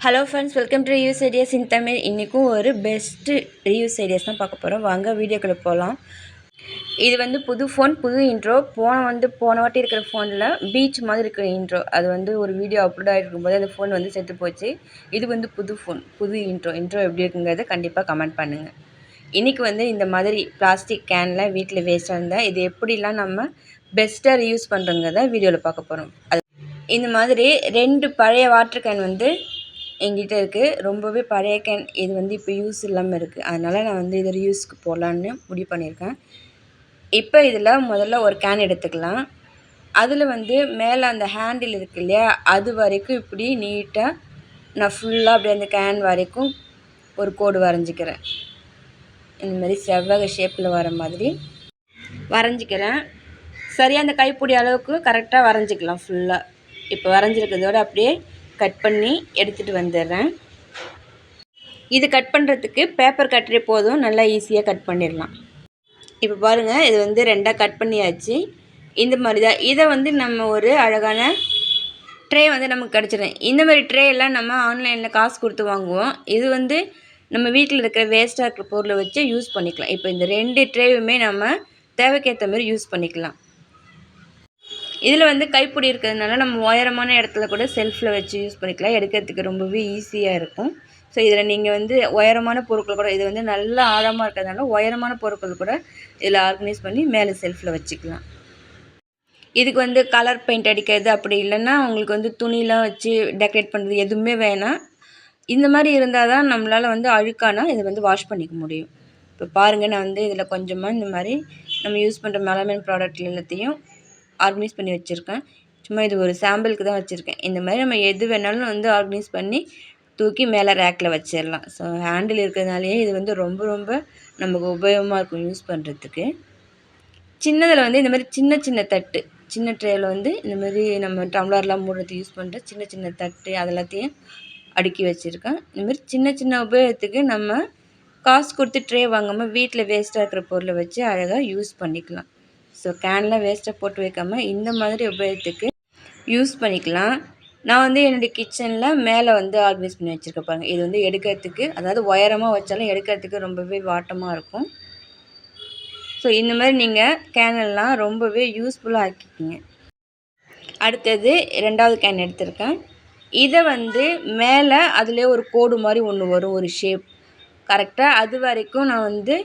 Hello friends, welcome to reviews ideas இன் தமிழ். இன்றைக்கும் ஒரு best reviews ideas தான் பார்க்க போகிறோம். வாங்க வீடியோக்குள்ளே போகலாம். இது வந்து புது ஃபோன், புது இன்ட்ரோ. போன வாட்டி இருக்கிற ஃபோனில் பீச் மாதிரி இருக்கிற இன்ட்ரோ. அது வந்து ஒரு வீடியோ அப்லோட் ஆகிருக்கும் போது அந்த ஃபோன் வந்து செத்து போச்சு. இது வந்து புது ஃபோன், புது இன்ட்ரோ எப்படி இருக்குங்கிறத கண்டிப்பாக கமெண்ட் பண்ணுங்கள். இன்றைக்கி வந்து இந்த மாதிரி பிளாஸ்டிக் கேனில் வீட்டில் வேஸ்ட்டாக இருந்தால் இது எப்படிலாம் நம்ம பெஸ்ட்டாக ரியூஸ் பண்ணுறோங்கிறத வீடியோவில் பார்க்க போகிறோம். இந்த மாதிரி 2 பழைய வாட்டர் கேன் வந்து என்கிட்ட இருக்குது. ரொம்பவே பழைய கேன். இது வந்து இப்போ யூஸ் இல்லாமல் இருக்குது. அதனால் நான் வந்து இதை ரியூஸ்க்கு போடலான்னு முடிவு பண்ணியிருக்கேன். இப்போ இதில் முதல்ல ஒரு கேன் எடுத்துக்கலாம். அதில் வந்து மேலே அந்த ஹேண்டில் இருக்குது இல்லையா, அது வரைக்கும் இப்படி நீட்டாக நான் ஃபுல்லாக அப்படி அந்த கேன் வரைக்கும் ஒரு கோடு வரைஞ்சிக்கிறேன். இந்த மாதிரி செவ்வக ஷேப்பில் வர மாதிரி வரைஞ்சிக்கிறேன். சரியாக அந்த கைப்பிடி அளவுக்கு கரெக்டாக வரைஞ்சிக்கலாம் ஃபுல்லாக. இப்போ வரைஞ்சிருக்கிறதோடு அப்படியே கட் பண்ணி எடுத்துகிட்டு வந்துடுறேன். இது கட் பண்ணுறதுக்கு பேப்பர் கட்டரே போதும், நல்லா ஈஸியாக கட் பண்ணிடலாம். இப்போ பாருங்கள், இது வந்து 2ஆக கட் பண்ணியாச்சு. இந்த மாதிரி தான். இதை வந்து நம்ம ஒரு அழகான ட்ரே வந்து நமக்கு கிடச்சிடும். இந்த மாதிரி ட்ரே எல்லாம் நம்ம ஆன்லைனில் காசு கொடுத்து வாங்குவோம். இது வந்து நம்ம வீட்டில் இருக்கிற வேஸ்ட்டாக இருக்கிற பொருளை வச்சு யூஸ் பண்ணிக்கலாம். இப்போ இந்த 2 ட்ரேவுமே நம்ம தேவைக்கேற்ற மாதிரி யூஸ் பண்ணிக்கலாம். இதில் வந்து கைப்பிடி இருக்கிறதுனால நம்ம உயரமான இடத்துல கூட செல்ஃபில் வச்சு யூஸ் பண்ணிக்கலாம். எடுக்கிறதுக்கு ரொம்பவே ஈஸியாக இருக்கும். ஸோ இதில் நீங்கள் வந்து உயரமான பொருட்கள் கூட, இது வந்து நல்லா ஆழமாக இருக்கிறதுனால உயரமான பொருட்கள் கூட இதில் ஆர்கனைஸ் பண்ணி மேலே செல்ஃபில் வச்சுக்கலாம். இதுக்கு வந்து கலர் பெயிண்ட் அடிக்கிறது அப்படி இல்லைன்னா உங்களுக்கு வந்து துணிலாம் வச்சு டெக்கரேட் பண்ணுறது எதுவுமே வேணாம். இந்த மாதிரி இருந்தால் தான் நம்மளால் வந்து அழுக்கானா இதை வந்து வாஷ் பண்ணிக்க முடியும். இப்போ பாருங்கள், நான் வந்து இதில் கொஞ்சமாக இந்த மாதிரி நம்ம யூஸ் பண்ணுற மெலமைன் ப்ராடக்ட் எல்லாத்தையும் ஆர்கனைஸ் பண்ணி வச்சுருக்கேன். சும்மா இது ஒரு சாம்பிளுக்கு தான் வச்சுருக்கேன். இந்த மாதிரி நம்ம எது வேணாலும் வந்து ஆர்கனைஸ் பண்ணி தூக்கி மேலே ரேக்கில் வச்சிடலாம். ஸோ ஹேண்டில் இருக்கிறதுனாலேயே இது வந்து ரொம்ப ரொம்ப நமக்கு உபயோகமாக இருக்கும் யூஸ் பண்ணுறதுக்கு. சின்னதில் வந்து இந்த மாதிரி சின்ன சின்ன தட்டு, சின்ன ட்ரேவில் வந்து இந்த மாதிரி நம்ம டம்ளர்லாம் மூடுறதுக்கு யூஸ் பண்ணுற சின்ன சின்ன தட்டு அதெல்லாத்தையும் அடுக்கி வச்சுருக்கேன். இந்த மாதிரி சின்ன சின்ன உபயோகத்துக்கு நம்ம காசு கொடுத்து ட்ரே வாங்காமல் வீட்டில் வேஸ்ட்டாக இருக்கிற பொருளை வச்சு அழகாக யூஸ் பண்ணிக்கலாம். ஸோ கேனில் வேஸ்ட்டாக போட்டு வைக்காமல் இந்த மாதிரி உபயோகத்துக்கு யூஸ் பண்ணிக்கலாம். நான் வந்து என்னுடைய கிச்சனில் மேலே வந்து ஆர்கனைஸ் பண்ணி வச்சுருக்கேன் பாருங்கள். இது வந்து எடுக்கிறதுக்கு, அதாவது உயரமாக வச்சாலும் எடுக்கிறதுக்கு ரொம்பவே வாட்டமாக இருக்கும். ஸோ இந்த மாதிரி நீங்கள் கேனெல்லாம் ரொம்பவே யூஸ்ஃபுல்லாக ஆக்கிக்கிங்க. அடுத்தது 2வது கேன் எடுத்திருக்கேன். இதை வந்து மேலே அதிலே ஒரு கோடு மாதிரி ஒன்று வரும், ஒரு ஷேப். கரெக்டாக அது வரைக்கும் நான் வந்து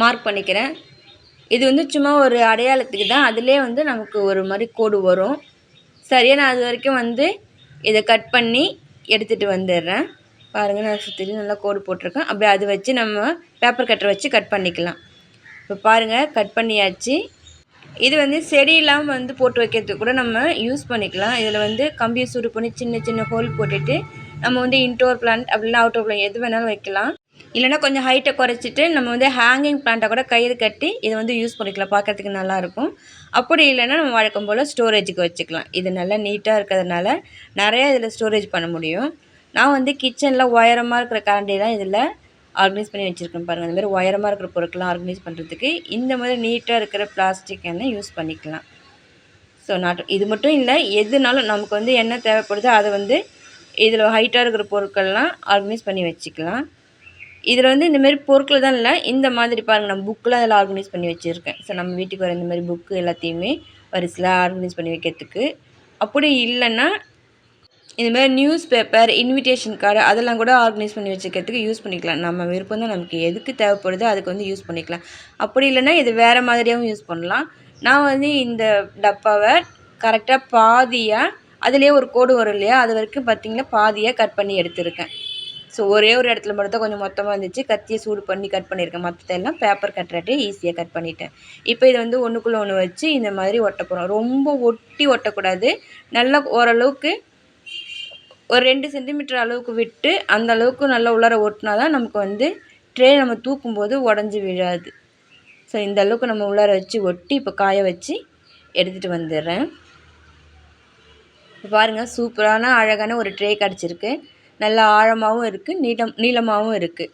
மார்க் பண்ணிக்கிறேன். இது வந்து சும்மா ஒரு அடையாளத்துக்கு தான். அதிலே வந்து நமக்கு ஒரு மாதிரி கோடு வரும். சரியாக நான் அது வரைக்கும் வந்து இதை கட் பண்ணி எடுத்துகிட்டு வந்துடுறேன். பாருங்கள், நான் சுற்றி நல்லா கோடு போட்டிருக்கேன். அப்படியே அதை வச்சு நம்ம பேப்பர் கட்டரை வச்சு கட் பண்ணிக்கலாம். இப்போ பாருங்கள், கட் பண்ணியாச்சு. இது வந்து செடியெல்லாம் வந்து போட்டு வைக்கிறதுக்கு கூட நம்ம யூஸ் பண்ணிக்கலாம். இதில் வந்து கம்பியை சூடு பண்ணி சின்ன சின்ன ஹோல் போட்டுட்டு நம்ம வந்து இன்டோர் பிளான்ட் அப்படின்னா அவுட்டோர் பிளான்ட் எது வேணாலும் வைக்கலாம். இல்லைனா கொஞ்சம் ஹைட்டை குறைச்சிட்டு நம்ம வந்து ஹேங்கிங் பிளான்ட்டை கூட கயிறு கட்டி இதை வந்து யூஸ் பண்ணிக்கலாம். பார்க்குறதுக்கு நல்லாயிருக்கும். அப்படி இல்லைன்னா நம்ம வழக்கம் போல் ஸ்டோரேஜுக்கு வச்சுக்கலாம். இது நல்லா நீட்டாக இருக்கிறதுனால நிறையா இதில் ஸ்டோரேஜ் பண்ண முடியும். நான் வந்து கிச்சனில் உயரமாக இருக்கிற கரண்டிலாம் இதில் ஆர்கனைஸ் பண்ணி வச்சுருக்கேன் பாருங்கள். இந்த மாதிரி உயரமாக இருக்கிற பொருட்கள்லாம் ஆர்கனைஸ் பண்ணுறதுக்கு இந்த மாதிரி நீட்டாக இருக்கிற பிளாஸ்டிக் எண்ணெய் யூஸ் பண்ணிக்கலாம். ஸோ இது மட்டும் இல்லை, எதுனாலும் நமக்கு வந்து என்ன தேவைப்படுதோ அதை வந்து இதில் ஹைட்டாக இருக்கிற பொருட்கள்லாம் ஆர்கனைஸ் பண்ணி வச்சுக்கலாம். இதில் வந்து இந்தமாரி பொருட்கள் தான் இல்லை, இந்த மாதிரி பாருங்கள், நான் புக்கெலாம் அதில் ஆர்கனைஸ் பண்ணி வச்சுருக்கேன். ஸோ நம்ம வீட்டுக்கு வர இந்த மாதிரி புக்கு எல்லாத்தையுமே வரிசையில் ஆர்கனைஸ் பண்ணி வைக்கிறதுக்கு. அப்படி இல்லைன்னா இந்தமாதிரி நியூஸ் பேப்பர், இன்விடேஷன் கார்டு அதெல்லாம் கூட ஆர்கனைஸ் பண்ணி வச்சுக்கிறதுக்கு யூஸ் பண்ணிக்கலாம். நம்ம விருப்பம் தான், நமக்கு எதுக்கு தேவைப்படுதோ அதுக்கு வந்து யூஸ் பண்ணிக்கலாம். அப்படி இல்லைன்னா இது வேறு மாதிரியாகவும் யூஸ் பண்ணலாம். நான் வந்து இந்த டப்பாவை கரெக்டாக பாதியாக, அதிலே ஒரு கோடு வரும் இல்லையா, அது வரைக்கும் பார்த்திங்கன்னா பாதியாக கட் பண்ணி எடுத்துருக்கேன். ஸோ ஒரே ஒரு இடத்துல மட்டும் தான் கொஞ்சம் மொத்தமாக இருந்துச்சு, கத்தியை சூடு பண்ணி கட் பண்ணியிருக்கேன். மற்றதெல்லாம் பேப்பர் கட்டுறாட்டே ஈஸியாக கட் பண்ணிட்டேன். இப்போ இதை வந்து ஒன்றுக்குள்ளே ஒன்று வச்சு இந்த மாதிரி ஒட்ட போகிறோம். ரொம்ப ஒட்டி ஒட்டக்கூடாது. நல்லா ஓரளவுக்கு ஒரு 2 சென்டிமீட்டர் அளவுக்கு விட்டு அந்த அளவுக்கு நல்லா உள்ளார ஒட்டினா தான் நமக்கு வந்து ட்ரே நம்ம தூக்கும்போது உடஞ்சி விழாது. ஸோ இந்த அளவுக்கு நம்ம உள்ளார வச்சு ஒட்டி இப்போ காய வச்சு எடுத்துகிட்டு வந்துடுறேன். பாருங்கள், சூப்பரான அழகான ஒரு ட்ரே கிடச்சிருக்கு. நல்லா ஆழமாகவும் இருக்குது, நீளமாகவும் இருக்குது.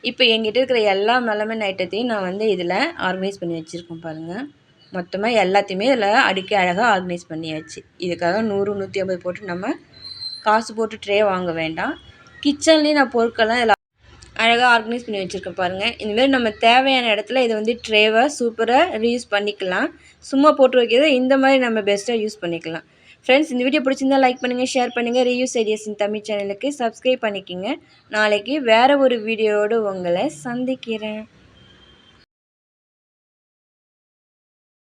இப்போ என்கிட்ட இருக்கிற எல்லா மெலமைன் ஐட்டத்தையும் நான் வந்து இதில் ஆர்கனைஸ் பண்ணி வச்சுருக்கேன் பாருங்கள். மொத்தமாக எல்லாத்தையுமே இதில் அடுக்கி அழகாக ஆர்கனைஸ் பண்ணியாச்சு. இதுக்காக 100, 150 போட்டு நம்ம காசு போட்டு ட்ரே வாங்க வேண்டாம். கிச்சன்லேயும் நான் பொருட்கள்லாம் இதில் அழகாக ஆர்கனைஸ் பண்ணி வச்சுருக்கேன் பாருங்கள். இந்தமாரி நம்ம தேவையான இடத்துல இதை வந்து ட்ரேவை சூப்பராக ரீயூஸ் பண்ணிக்கலாம். சும்மா போட்டு வைக்கிறத இந்த மாதிரி நம்ம பெஸ்ட்டாக யூஸ் பண்ணிக்கலாம். ஃப்ரெண்ட்ஸ், இந்த வீடியோ பிடிச்சிருந்தா லைக் பண்ணுங்கள், ஷேர் பண்ணுங்கள். ரீயூஸ் ஐடியாஸ் இன் தமிழ் சேனலுக்கு சப்ஸ்கிரைப் பண்ணிக்கோங்க. நாளைக்கு வேறு ஒரு வீடியோவோடு உங்களை சந்திக்கிறேன்.